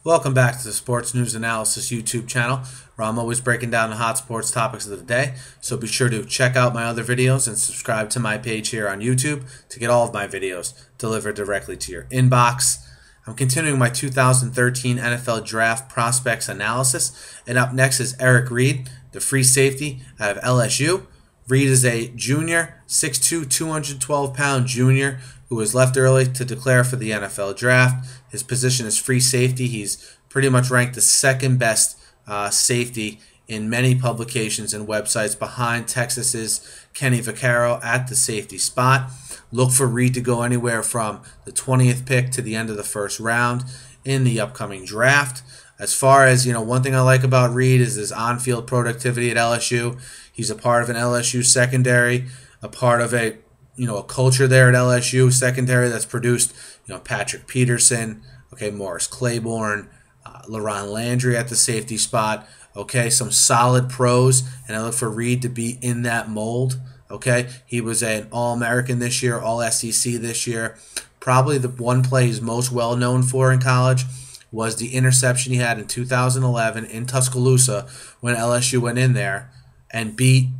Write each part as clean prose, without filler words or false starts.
Welcome back to the Sports News Analysis YouTube channel, where I'm always breaking down the hot sports topics of the day. So be sure to check out my other videos and subscribe to my page here on YouTube to get all of my videos delivered directly to your inbox. I'm continuing my 2013 NFL Draft Prospects Analysis, and up next is Reid, the free safety out of LSU. Reid is a junior, 6'2", 212-pound junior who was left early to declare for the NFL Draft. His position is free safety. He's pretty much ranked the second best safety in many publications and websites behind Texas's Kenny Vaccaro at the safety spot. Look for Reid to go anywhere from the 20th pick to the end of the first round in the upcoming draft. As far as, one thing I like about Reid is his on-field productivity at LSU. He's a part of an LSU secondary, a part of a culture there at LSU secondary that's produced, Patrick Peterson, Morris Claiborne, LaRon Landry at the safety spot, some solid pros, and I look for Reid to be in that mold, He was an All-American this year, All-SEC this year. Probably the one play he's most well-known for in college was the interception he had in 2011 in Tuscaloosa when LSU went in there and beat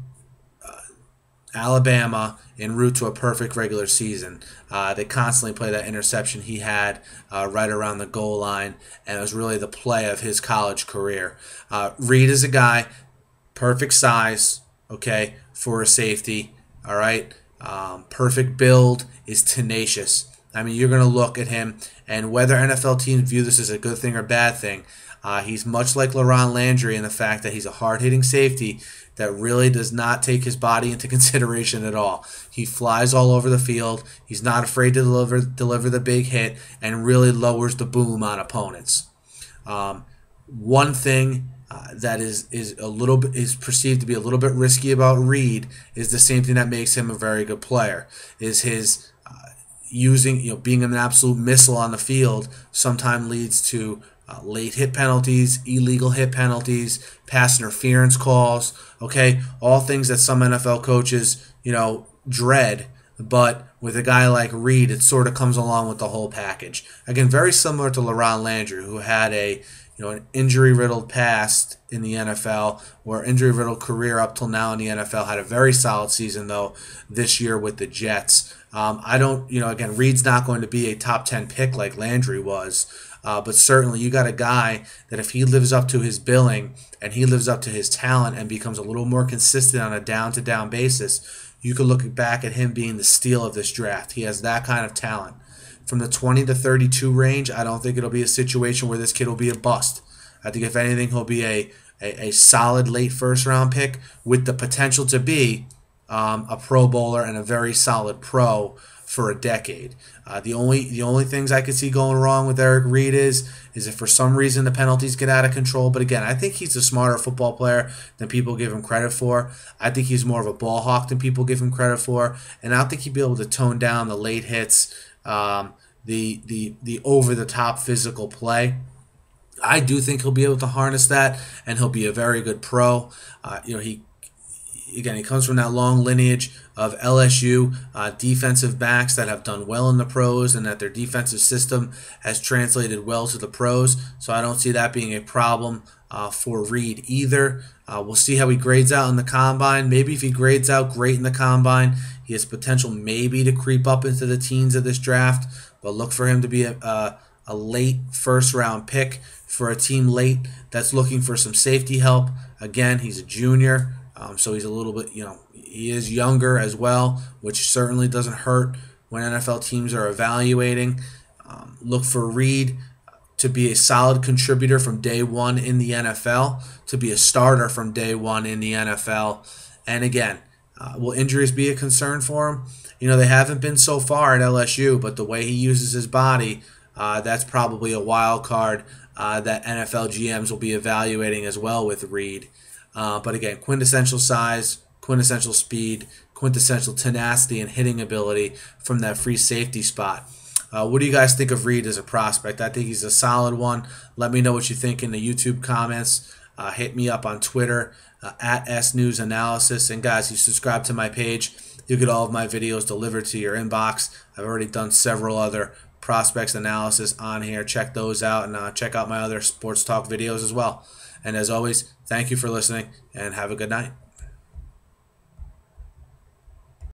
Alabama en route to a perfect regular season. They constantly play that interception he had right around the goal line, and it was really the play of his college career. Reid is a guy, perfect size, for a safety, all right? Perfect build, is tenacious. I mean, you're going to look at him, and whether NFL teams view this as a good thing or bad thing, he's much like LaRon Landry in the fact that he's a hard-hitting safety that really does not take his body into consideration at all. He flies all over the field. He's not afraid to deliver the big hit and really lowers the boom on opponents. One thing that is perceived to be a little bit risky about Reid is the same thing that makes him a very good player, is his being an absolute missile on the field sometimes leads to late hit penalties, illegal hit penalties, pass interference calls, all things that some NFL coaches, dread. But with a guy like Reid, it sort of comes along with the whole package. Again, very similar to LaRon Landry, who had an injury-riddled past in the NFL, or injury-riddled career up till now in the NFL. Had a very solid season, though, this year with the Jets. Again, Reid's not going to be a top 10 pick like Landry was, but certainly you got a guy that if he lives up to his billing and he lives up to his talent and becomes a little more consistent on a down-to-down basis, you could look back at him being the steal of this draft. He has that kind of talent. From the 20 to 32 range, I don't think it'll be a situation where this kid will be a bust. I think if anything, he'll be a solid late first-round pick with the potential to be a Pro Bowler and a very solid pro for a decade. The only things I could see going wrong with Reid is if for some reason the penalties get out of control. But again, I think he's a smarter football player than people give him credit for. I think he's more of a ball hawk than people give him credit for, and I don't think he'd be able to tone down the late hits, the over the top physical play. I do think he'll be able to harness that, and he'll be a very good pro. He comes from that long lineage of LSU defensive backs that have done well in the pros and that their defensive system has translated well to the pros. So I don't see that being a problem for Reid either. We'll see how he grades out in the combine. Maybe if he grades out great in the combine, he has potential maybe to creep up into the teens of this draft. But look for him to be a late first-round pick for a team late that's looking for some safety help. Again, he's a junior. So he's a little bit, he is younger as well, which certainly doesn't hurt when NFL teams are evaluating. Look for Reid to be a solid contributor from day one in the NFL, to be a starter from day one in the NFL. And again, will injuries be a concern for him? They haven't been so far at LSU, but the way he uses his body, that's probably a wild card that NFL GMs will be evaluating as well with Reid. But again, quintessential size, quintessential speed, quintessential tenacity and hitting ability from that free safety spot. What do you guys think of Reid as a prospect? I think he's a solid one. Let me know what you think in the YouTube comments. Hit me up on Twitter at SNewsAnalysis. And guys, if you subscribe to my page, you get all of my videos delivered to your inbox. I've already done several other prospects analysis on here. Check those out, and check out my other sports talk videos as well. And as always, thank you for listening, and have a good night.